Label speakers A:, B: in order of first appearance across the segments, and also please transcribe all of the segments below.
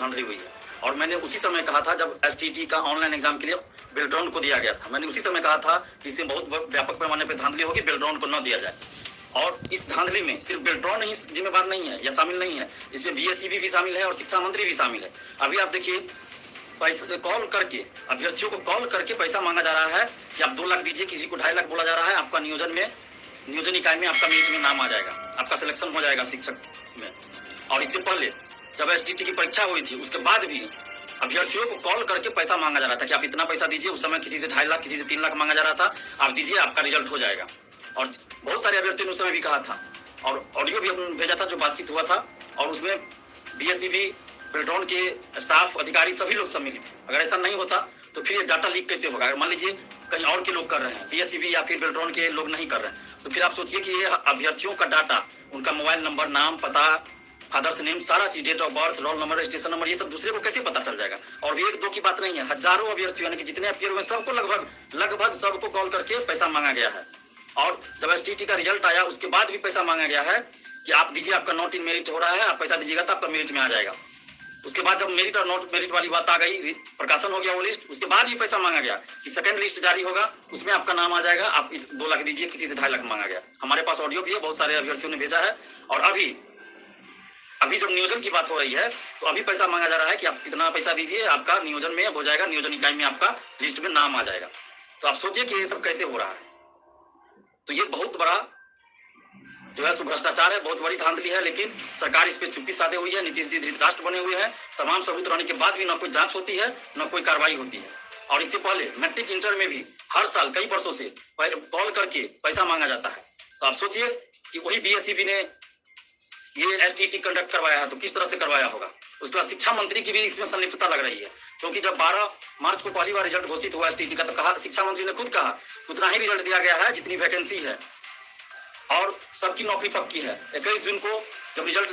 A: धांधली हुई है। और मैंने उसी समय कहा था जब एसटीटी का ऑनलाइन एग्जाम के लिए बेल्ट्रॉन को दिया गया था, मैंने उसी समय कहा था कि इसमें बहुत व्यापक पैमाने पर धांधली होगी, बेल्ट्रॉन को न दिया जाए। और इस धांधली में सिर्फ बेल्ट्रॉन ही जिम्मेवार नहीं है या शामिल नहीं है, इसमें बीएसईबी भी शामिल है और शिक्षा मंत्री भी शामिल है। अभी आप देखिए, पैसे कॉल करके अभ्यर्थियों को कॉल करके पैसा मांगा जा रहा है कि आप 2 लाख दीजिए, किसी को 2.5 लाख बोला जा रहा है, आपका नियोजन इकाई में आपका मेरिट में नाम आ जाएगा, आपका सिलेक्शन हो जाएगा शिक्षक में। और इससे पहले जब एसटीटी की परीक्षा हुई थी उसके बाद भी अभ्यर्थियों को कॉल करके पैसा मांगा जा रहा था कि आप इतना पैसा दीजिए। उस समय किसी से 2.5 लाख, किसी से 3 लाख मांगा जा रहा था, आप दीजिए, आपका रिजल्ट हो जाएगा। और बहुत सारे अभ्यर्थियों ने उस समय भी कहा था और ऑडियो भी भेजा था जो बातचीत हुआ था, और उसमें बीएसईबी, बेल्ट्रॉन के स्टाफ, अधिकारी सभी लोग सम्मिलित थे। अगर ऐसा नहीं होता तो फिर ये डाटा लीक कैसे होगा? अगर मान लीजिए कहीं और के लोग कर रहे हैं, बीएसईबी या फिर बेल्ट्रॉन के लोग नहीं कर रहे हैं, तो फिर आप सोचिए कि ये अभ्यर्थियों का डाटा, उनका मोबाइल नंबर, नाम, पता, फादर्स नेम, सारा चीज, date of birth, roll number, registration number, ये सब दूसरे को कैसे पता चल जाएगा? और भी 1-2 की बात नहीं है, हजारों अभ्यर्थी यानी कि जितने अपियर हुए सबको लगभग सबको कॉल करके पैसा मांगा गया है। और जब एसटीटी का रिजल्ट आया उसके बाद भी पैसा मांगा गया है कि आप दीजिए, आपका नॉट इन मेरिट हो रहा है, आप पैसा दीजिएगा तो आपका मेरिट में आ जाएगा। उसके बाद जब मेरिट और नॉट मेरिट वाली बात आ गई, प्रकाशन हो गया वो लिस्ट, उसके बाद भी पैसा मांगा गया कि सेकंड लिस्ट जारी होगा, उसमें आपका नाम आ जाएगा, आप 2 लाख दीजिए, किसी से 2.5 लाख मांगा गया। हमारे पास ऑडियो भी है, बहुत सारे अभ्यर्थियों ने भेजा है। और अभी जब नियोजन की बात हो रही है तो अभी पैसा मांगा जा रहा है कि आप इतना पैसा दीजिए, आपका नियोजन में हो जाएगा, नियोजन इकाई में आपका लिस्ट में नाम आ जाएगा। तो आप सोचिए कि ये सब कैसे हो रहा है। तो ये बहुत बड़ा जो है भ्रष्टाचार है, बहुत बड़ी धांधली है, लेकिन सरकार इस पे चुप्पी साधे हुई है। नीतीश जी धृतराष्ट्र बने हुए हैं, तमाम सबूत रहने के बाद भी न कोई जांच होती है, न कोई कार्रवाई होती है। और इससे पहले मैट्रिक इंटर में भी हर साल कई वर्षों से कॉल करके पैसा मांगा जाता है। तो आप सोचिए कि वही बीएसईबी ने ये एसटीटी कंडक्ट करवाया है तो किस तरह से करवाया होगा। उसके बाद शिक्षा मंत्री की भी इसमें संलिप्तता लग रही है, क्योंकि जब 12 मार्च को पहली बार रिजल्ट घोषित हुआ एसटीटी का, तो कहा, शिक्षा मंत्री ने खुद कहा उतना ही रिजल्ट दिया गया है जितनी वैकेंसी है और सबकी नौकरी पक्की है। 21 जून को जब रिजल्ट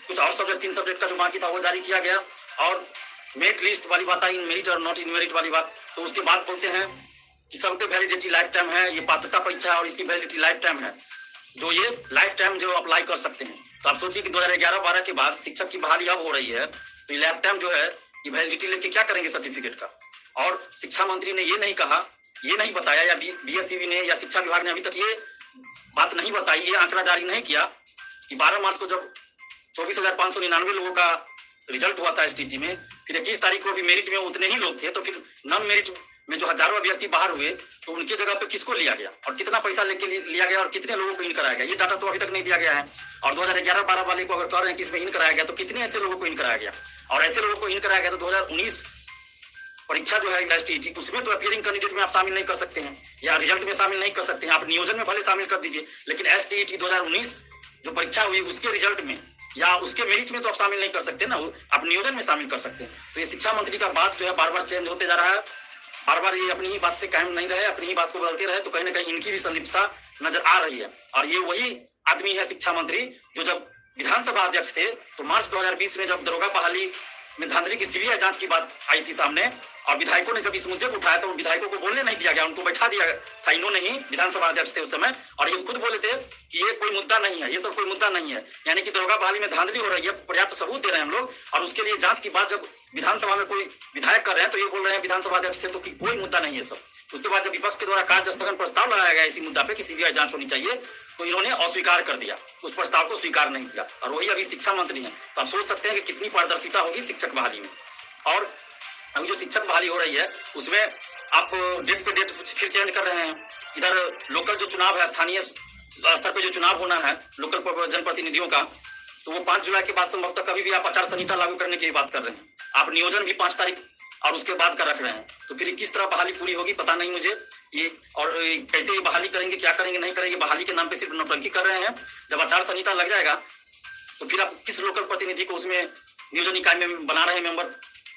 A: कुछ और सब्जेक्ट, 3 सब्जेक्ट का जो बाकी था वो जारी किया गया और मेरिट लिस्ट वाली बात आई, इन मेरिट और नॉट इन मेरिट वाली बात, तो उसके बाद बोलते हैं कि सबके वैलिडिटी लाइफ टाइम है, ये पात्रता परीक्षा है और इसकी वैलिडिटी लाइफ टाइम है, जो ये लाइफ टाइम जो अप्लाई कर सकते हैं। तो आप सोचिए कि 2011-12 के बाद शिक्षक की बहाली अब हो रही है, तो ये लाइफ टाइम जो है ये वैलिडिटी लेके क्या करेंगे सर्टिफिकेट का? और शिक्षा मंत्री ने ये नहीं कहा, ये नहीं बताया, या बीएसईबी ने या शिक्षा विभाग ने अभी तक ये बात नहीं बताई, ये आंकड़ा जारी नहीं किया कि 12 मार्च को जब 24,599 लोगों का रिजल्ट हुआ था एसटीटी में, फिर 21 तारीख को भी मेरिट में उतने ही लोग थे, तो फिर नॉन मेरिट में जो हजारों अभ्यर्थी बाहर हुए तो उनकी जगह पे किसको लिया गया और कितना पैसा लेके लिया गया और कितने लोगों को इन कराया गया, ये डाटा तो अभी तक नहीं दिया गया है। और 2011-12 वाले को अगर कह रहे हैं कि इसमें इन कराया गया तो कितने ऐसे लोगों को इन कराया गया, और ऐसे लोगों को इन कराया गया तो 2019 परीक्षा जो है एसटीटी, उसमें तो अपियरिंग कैंडिडेट में आप शामिल नहीं कर सकते हैं या रिजल्ट में शामिल नहीं कर सकते हैं, आप नियोजन में भले शामिल कर दीजिए, लेकिन एसटीटी 2019 जो परीक्षा हुई उसके रिजल्ट में या उसके मेरिट में तो आप शामिल नहीं कर सकते ना, आप नियोजन में शामिल कर सकते हैं। तो ये शिक्षा मंत्री का बात जो है बार बार चेंज होते जा रहा है, बार बार ये अपनी ही बात से कायम नहीं रहे, अपनी ही बात को बदलते रहे, तो कहीं ना कहीं इनकी भी संलिप्तता नजर आ रही है। और ये वही आदमी है शिक्षा मंत्री जो जब विधानसभा अध्यक्ष थे तो मार्च 2020 में जब दरोगा बहाली में धांधली की सीबीआई जांच की बात आई थी सामने, और विधायकों ने जब इस मुद्दे को उठाया तो उन विधायकों को बोलने नहीं दिया गया, उनको बैठा दिया था, इन्होंने ही, विधानसभा अध्यक्ष थे उस समय, और ये खुद बोले थे कि ये कोई मुद्दा नहीं है, ये सब कोई मुद्दा नहीं है, यानी कि दरोगा बहाली में धांधली हो रही है, पर्याप्त सबूत दे रहे हैं हम लोग, और उसके लिए जांच की बात जब विधानसभा में कोई विधायक कर रहे हैं तो ये बोल रहे हैं विधानसभा अध्यक्ष थे तो कि कोई मुद्दा नहीं है सब। उसके बाद जब विपक्ष के द्वारा कार्य स्थगन प्रस्ताव लगाया गया इसी मुद्दा पे कि सीबीआई जांच होनी चाहिए, तो इन्होंने अस्वीकार कर दिया, उस प्रस्ताव को स्वीकार नहीं किया, और वही अभी शिक्षा मंत्री हैं। तो आप सोच सकते हैं कि कितनी पारदर्शिता होगी शिक्षक बहाली में। और अभी जो शिक्षक बहाली हो रही है उसमें आप डेट पे डेट फिर चेंज कर रहे हैं। इधर लोकल जो चुनाव है, स्थानीय स्तर पे जो चुनाव होना है लोकल जनप्रतिनिधियों का, तो वो 5 जुलाई के बाद संभवतः कभी भी आप आचार संहिता लागू करने की बात कर रहे हैं। आप नियोजन भी 5 तारीख और उसके बाद का रख रहे हैं, तो फिर किस तरह बहाली पूरी होगी पता नहीं मुझे ये, और कैसे ये बहाली करेंगे, क्या करेंगे, नहीं करेंगे, बहाली के नाम पे सिर्फ नौटंकी कर रहे हैं। जब आचार संहिता लग जाएगा तो फिर आप किस लोकल प्रतिनिधि को उसमें नियोजन इकाई में बना रहे हैं मेंबर,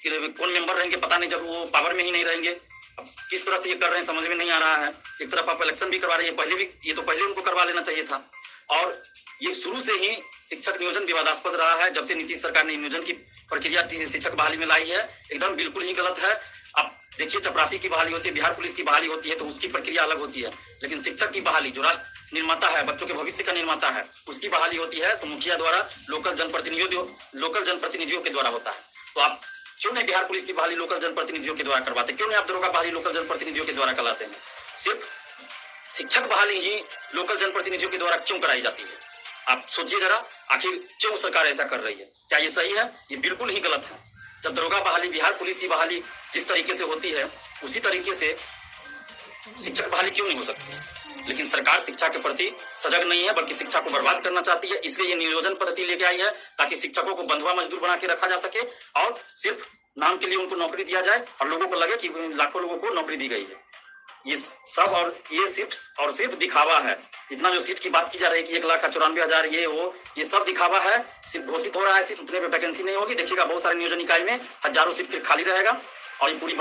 A: कौन मेंबर रहेंगे पता नहीं, जब वो पावर में ही नहीं रहेंगे। अब किस तरह से ये कर रहे हैं समझ में नहीं आ रहा है। एक तरफ आप इलेक्शन भी करवा रहे हैं, पहले भी, ये तो पहले उनको करवा लेना चाहिए था। और ये शुरू से ही शिक्षक नियोजन विवादास्पद रहा है, जब से नीतीश सरकार ने नियोजन की प्रक्रिया शिक्षक बहाली में लाई है, एकदम बिल्कुल ही गलत है। अब देखिए, चपरासी की बहाली होती है, बिहार पुलिस की बहाली होती है, तो उसकी प्रक्रिया अलग होती है, लेकिन शिक्षक की बहाली जो राष्ट्र निर्माता है, बच्चों के भविष्य का निर्माता है, उसकी बहाली होती है तो मुखिया द्वारा लोकल जनप्रतिनिधियों के द्वारा होता है। तो आप क्यों नहीं बिहार पुलिस की बहाली लोकल जनप्रतिनिधियों के द्वारा करवाते? क्यों नहीं आप दरोगा बहाली लोकल जनप्रतिनिधियों के द्वारा कराते हैं? सिर्फ शिक्षक बहाली ही लोकल जनप्रतिनिधियों के द्वारा क्यों कराई जाती है? आप सोचिए जरा, आखिर क्यों सरकार ऐसा कर रही है? क्या ये सही है? ये बिल्कुल ही गलत है। जब दरोगा बहाली, बिहार पुलिस की बहाली जिस तरीके से होती है, उसी तरीके से शिक्षक बहाली क्यों नहीं हो सकती? लेकिन सरकार शिक्षा के प्रति सजग नहीं है, बल्कि शिक्षा को बर्बाद करना चाहती है। इसलिए ये नियोजन पद्धति लेके आई है, ताकि शिक्षकों को बंधुआ मजदूर बना के रखा जा सके और सिर्फ नाम के लिए उनको नौकरी दिया जाए और लोगों को लगे कि लाखों लोगों को नौकरी दी गई है। ये सब और ये सिर्फ दिखावा है। इतना जो सीट की बात की जा रही है कि 1,94,000 ये वो, ये सब दिखावा है। सिर्फ घोषित हो रहा है, सिर्फ उतने पे वैकेंसी नहीं होगी। देखिएगा बहुत सारे नियोजन इकाई में हजारों सीट फिर खाली रहेगा और ये पूरी